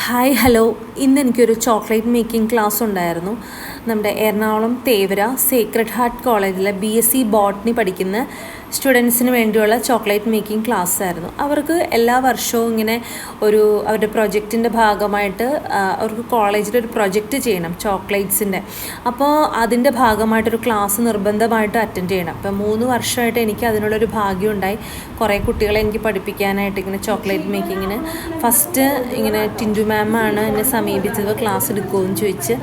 Hi hello, ഇന്ന് എനിക്കൊരു chocolate making class ഉണ്ടായിരുന്നു. നമ്മുടെ എറണാകുളം തേവര സേക്രഡ് ഹാർട്ട് കോളേജിലെ BSc ബോട്ടണി പഠിക്കുന്ന സ്റ്റുഡൻസിന് വേണ്ടിയുള്ള ചോക്ലേറ്റ് മേക്കിംഗ് ക്ലാസ് ആയിരുന്നു. അവർക്ക് എല്ലാ വർഷവും ഇങ്ങനെ അവരുടെ പ്രൊജക്റ്റിൻ്റെ ഭാഗമായിട്ട് അവർക്ക് കോളേജിലൊരു പ്രൊജക്റ്റ് ചെയ്യണം ചോക്ലേറ്റ്സിൻ്റെ. അപ്പോൾ അതിൻ്റെ ഭാഗമായിട്ടൊരു ക്ലാസ് നിർബന്ധമായിട്ട് അറ്റൻഡ് ചെയ്യണം. അപ്പോൾ 3 വർഷമായിട്ട് എനിക്ക് അതിനുള്ളൊരു ഭാഗ്യം ഉണ്ടായി. കുറേ കുട്ടികളെ എനിക്ക് പഠിപ്പിക്കാനായിട്ട് ഇങ്ങനെ ചോക്ലേറ്റ് മേക്കിങ്ങിന്. ഫസ്റ്റ് ഇങ്ങനെ ടിൻറ്റു മാമാണ് എന്നെ സമീപിച്ചത്, ക്ലാസ് എടുക്കുമെന്ന് ചോദിച്ച്.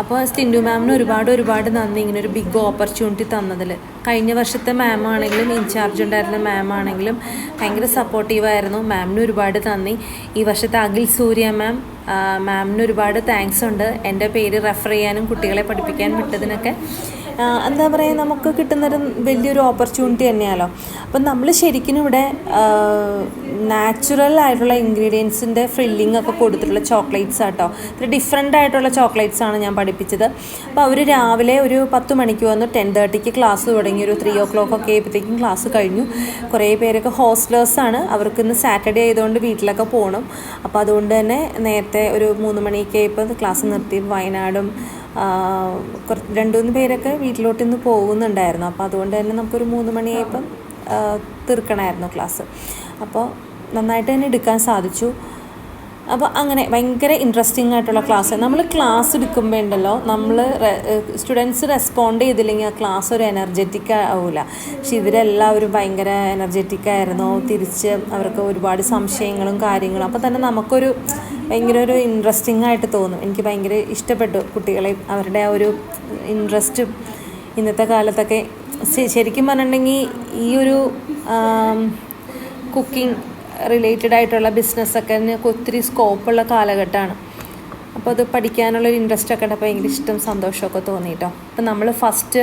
അപ്പോൾ ടിൻറ്റു മാമിന് ഒരുപാട് നന്ദി, ഇങ്ങനെ ഒരു ബിഗ് ഓപ്പർച്യൂണിറ്റി തന്നതിൽ. കഴിഞ്ഞ വർഷത്തെ മാമാണെങ്കിലും ഇൻചാർജ് ഉണ്ടായിരുന്ന മാമാണെങ്കിലും ഭയങ്കര സപ്പോർട്ടീവായിരുന്നു. മാമിന് ഒരുപാട് നന്ദി. ഈ വർഷത്തെ അഖിൽ സൂര്യ മാമിന് ഒരുപാട് താങ്ക്സ് ഉണ്ട്. എൻ്റെ പേര് റെഫർ ചെയ്യാനും കുട്ടികളെ പഠിപ്പിക്കാൻ വിട്ടതിനൊക്കെ. എന്താ പറയുക, നമുക്ക് കിട്ടുന്നൊരു വലിയൊരു ഓപ്പർച്യൂണിറ്റി തന്നെയാണല്ലോ. അപ്പം നമ്മൾ ശരിക്കും ഇവിടെ നാച്ചുറൽ ആയിട്ടുള്ള ഇൻഗ്രീഡിയൻസിൻ്റെ ഫില്ലിംഗ് ഒക്കെ കൊടുത്തിട്ടുള്ള ചോക്ലേറ്റ്സ് ആട്ടോ. ഇത്ര ഡിഫറെൻ്റ് ആയിട്ടുള്ള ചോക്ലേറ്റ്സാണ് ഞാൻ പഠിപ്പിച്ചത്. അപ്പോൾ അവർ രാവിലെ ഒരു 10 മണിക്ക് വന്നു, 10:30 ക്ലാസ് തുടങ്ങി. ഒരു 3 o'clock ഒക്കെ ആയപ്പോഴത്തേക്കും ക്ലാസ് കഴിഞ്ഞു. കുറേ പേരൊക്കെ ഹോസ്റ്റലേഴ്സാണ്, അവർക്ക് ഇന്ന് സാറ്റർഡേ ആയതുകൊണ്ട് വീട്ടിലൊക്കെ പോകണം. അപ്പോൾ അതുകൊണ്ട് തന്നെ നേരത്തെ ഒരു 3 മണിയൊക്കെ ആയപ്പോൾ ക്ലാസ് നിർത്തി. വയനാടും 2-3 പേരൊക്കെ വീട്ടിലോട്ട് ഇന്ന് പോകുന്നുണ്ടായിരുന്നു. അപ്പോൾ അതുകൊണ്ട് തന്നെ നമുക്കൊരു 3 മണിയായപ്പം തീർക്കണമായിരുന്നു ക്ലാസ്. അപ്പോൾ നന്നായിട്ട് തന്നെ എടുക്കാൻ സാധിച്ചു. അപ്പോൾ അങ്ങനെ ഭയങ്കര ഇൻട്രസ്റ്റിംഗ് ആയിട്ടുള്ള ക്ലാസ്. നമ്മൾ ക്ലാസ് എടുക്കുമ്പോൾ ഉണ്ടല്ലോ, നമ്മൾ സ്റ്റുഡൻസ് റെസ്പോണ്ട് ചെയ്തില്ലെങ്കിൽ ആ ക്ലാസ് ഒരു എനർജറ്റിക് ആവില്ല. പക്ഷെ ഇവരെല്ലാവരും ഭയങ്കര എനർജറ്റിക്കായിരുന്നു. തിരിച്ച് അവർക്ക് ഒരുപാട് സംശയങ്ങളും കാര്യങ്ങളും. അപ്പോൾ തന്നെ നമുക്കൊരു ഭയങ്കര ഒരു ഇൻട്രസ്റ്റിംഗ് ആയിട്ട് തോന്നും. എനിക്ക് ഭയങ്കര ഇഷ്ടപ്പെട്ടു കുട്ടികളെ, അവരുടെ ആ ഒരു ഇൻട്രസ്റ്റും. ഇന്നത്തെ കാലത്തൊക്കെ ശരിക്കും പറഞ്ഞിട്ടുണ്ടെങ്കിൽ ഈ ഒരു കുക്കിംഗ് റിലേറ്റഡ് ആയിട്ടുള്ള ബിസിനസ്സൊക്കെ ഒത്തിരി സ്കോപ്പുള്ള കാലഘട്ടമാണ്. അപ്പോൾ അത് പഠിക്കാനുള്ളൊരു ഇൻട്രസ്റ്റൊക്കെ ഉണ്ട്. അപ്പോൾ ഭയങ്കര ഇഷ്ടം സന്തോഷമൊക്കെ തോന്നി കേട്ടോ. അപ്പോൾ നമ്മൾ ഫസ്റ്റ്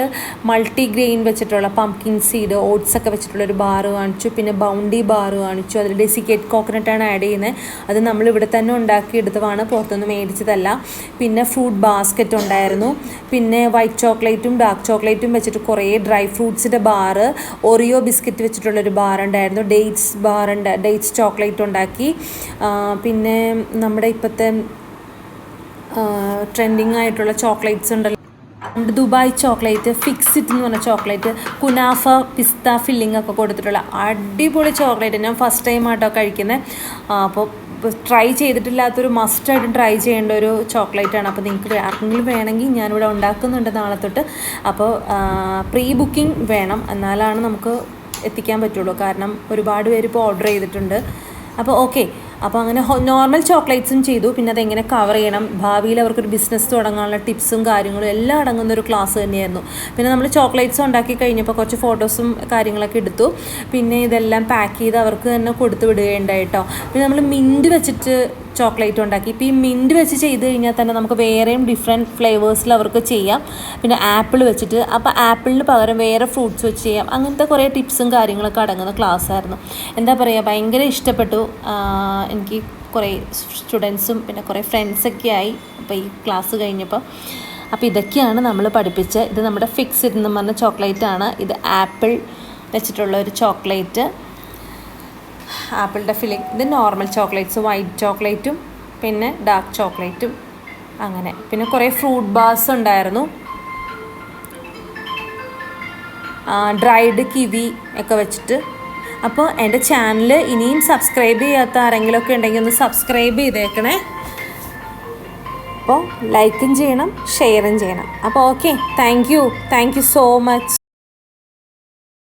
മൾട്ടിഗ്രെയിൻ വെച്ചിട്ടുള്ള പംകിൻ സീഡ്, ഓട്സൊക്കെ വെച്ചിട്ടുള്ളൊരു ബാറ് കാണിച്ചു. പിന്നെ ബൗണ്ടി ബാറ് കാണിച്ചു. അതിൽ ഡെസിക്കേറ്റ് കോക്കനട്ടാണ് ആഡ് ചെയ്യുന്നത്. അത് നമ്മൾ ഇവിടെ തന്നെ ഉണ്ടാക്കിയെടുത്തതാണ്, പുറത്തുനിന്ന് മേടിച്ചതല്ല. പിന്നെ ഫ്രൂട്ട് ബാസ്ക്കറ്റ് ഉണ്ടായിരുന്നു. പിന്നെ വൈറ്റ് ചോക്ലേറ്റും ഡാർക്ക് ചോക്ലേറ്റും വെച്ചിട്ട് കുറേ ഡ്രൈ ഫ്രൂട്ട്സിൻ്റെ ബാറ്, ഒറിയോ ബിസ്ക്കറ്റ് വെച്ചിട്ടുള്ളൊരു ബാറുണ്ടായിരുന്നു. ഡേറ്റ്സ് ചോക്ലേറ്റ് ഉണ്ടാക്കി. പിന്നെ നമ്മുടെ ഇപ്പോഴത്തെ ട്രെൻഡിങ് ആയിട്ടുള്ള ചോക്ലേറ്റ്സ് ഉണ്ടല്ലോ, ദുബായ് ചോക്ലേറ്റ്, ഫിക്സിറ്റ് എന്ന് പറഞ്ഞ ചോക്ലേറ്റ്, കുനാഫ പിസ്ത ഫില്ലിംഗ് ഒക്കെ കൊടുത്തിട്ടുള്ള അടിപൊളി ചോക്ലേറ്റ്. ഞാൻ ഫസ്റ്റ് ടൈം ആട്ടോ കഴിക്കുന്നത്. അപ്പോൾ ട്രൈ ചെയ്തിട്ടില്ലാത്തൊരു മസ്റ്റായിട്ടും ട്രൈ ചെയ്യേണ്ട ഒരു ചോക്ലേറ്റാണ്. അപ്പോൾ നിങ്ങൾക്ക് ആർക്കെങ്കിലും വേണമെങ്കിൽ ഞാനിവിടെ ഉണ്ടാക്കുന്നുണ്ട് നാളെ തൊട്ട്. അപ്പോൾ പ്രീ ബുക്കിംഗ് വേണം, എന്നാലാണ് നമുക്ക് എത്തിക്കാൻ പറ്റുള്ളൂ. കാരണം ഒരുപാട് പേര് ഇപ്പോൾ ഓർഡർ ചെയ്തിട്ടുണ്ട്. അപ്പോൾ ഓക്കെ, അപ്പോൾ അങ്ങനെ നോർമൽ ചോക്ലേറ്റ്സും ചെയ്തു. പിന്നെ അതെങ്ങനെ കവർ ചെയ്യണം, ഭാവിയിൽ അവർക്കൊരു ബിസിനസ് തുടങ്ങാനുള്ള ടിപ്സും കാര്യങ്ങളും എല്ലാം അടങ്ങുന്നൊരു ക്ലാസ് തന്നെയായിരുന്നു. പിന്നെ നമ്മൾ ചോക്ലേറ്റ്സ് ഉണ്ടാക്കി കഴിഞ്ഞപ്പോൾ കുറച്ച് ഫോട്ടോസും കാര്യങ്ങളൊക്കെ എടുത്തു. പിന്നെ ഇതെല്ലാം പാക്ക് ചെയ്ത് അവർക്ക് തന്നെ കൊടുത്തു വിടുകയുണ്ടായിട്ടോ. പിന്നെ നമ്മൾ മിൻറ്റ് വെച്ചിട്ട് ചോക്ലേറ്റ് ഉണ്ടാക്കി. ഇപ്പോൾ ഈ മിൻറ്റ് വെച്ച് ചെയ്ത് കഴിഞ്ഞാൽ തന്നെ നമുക്ക് വേറെയും ഡിഫറെൻറ്റ് ഫ്ലേവേഴ്സിൽ അവർക്ക് ചെയ്യാം. പിന്നെ ആപ്പിൾ വെച്ചിട്ട്, അപ്പോൾ ആപ്പിളിന് പകരം വേറെ ഫ്രൂട്ട്സ് വെച്ച് ചെയ്യാം. അങ്ങനത്തെ കുറേ ടിപ്സും കാര്യങ്ങളൊക്കെ അടങ്ങുന്ന ക്ലാസ്സായിരുന്നു. എന്താ പറയുക, ഭയങ്കര ഇഷ്ടപ്പെട്ടു. എനിക്ക് കുറേ സ്റ്റുഡൻസും പിന്നെ കുറേ ഫ്രണ്ട്സൊക്കെ ആയി അപ്പോൾ ഈ ക്ലാസ് കഴിഞ്ഞപ്പോൾ. അപ്പോൾ ഇതൊക്കെയാണ് നമ്മൾ പഠിപ്പിച്ചത്. ഇത് നമ്മുടെ ഫിക്സിഡ് എന്ന് പറഞ്ഞ ചോക്ലേറ്റാണ്. ഇത് ആപ്പിൾ വെച്ചിട്ടുള്ള ഒരു ചോക്ലേറ്റ്, ആപ്പിളിൻ്റെ ഫില്ലിങ്. ഇത് നോർമൽ ചോക്ലേറ്റ്സ്, വൈറ്റ് ചോക്ലേറ്റും പിന്നെ ഡാർക്ക് ചോക്ലേറ്റും അങ്ങനെ. പിന്നെ കുറേ ഫ്രൂട്ട് ബാർസ് ഉണ്ടായിരുന്നു, ഡ്രൈഡ് കിവി ഒക്കെ വെച്ചിട്ട്. അപ്പോൾ എൻ്റെ ചാനൽ ഇനിയും സബ്സ്ക്രൈബ് ചെയ്യാത്ത ആരെങ്കിലുമൊക്കെ ഉണ്ടെങ്കിൽ ഒന്ന് സബ്സ്ക്രൈബ് ചെയ്തേക്കണേ. അപ്പോൾ ലൈക്കും ചെയ്യണം, ഷെയറും ചെയ്യണം. അപ്പോൾ okay, thank you so much.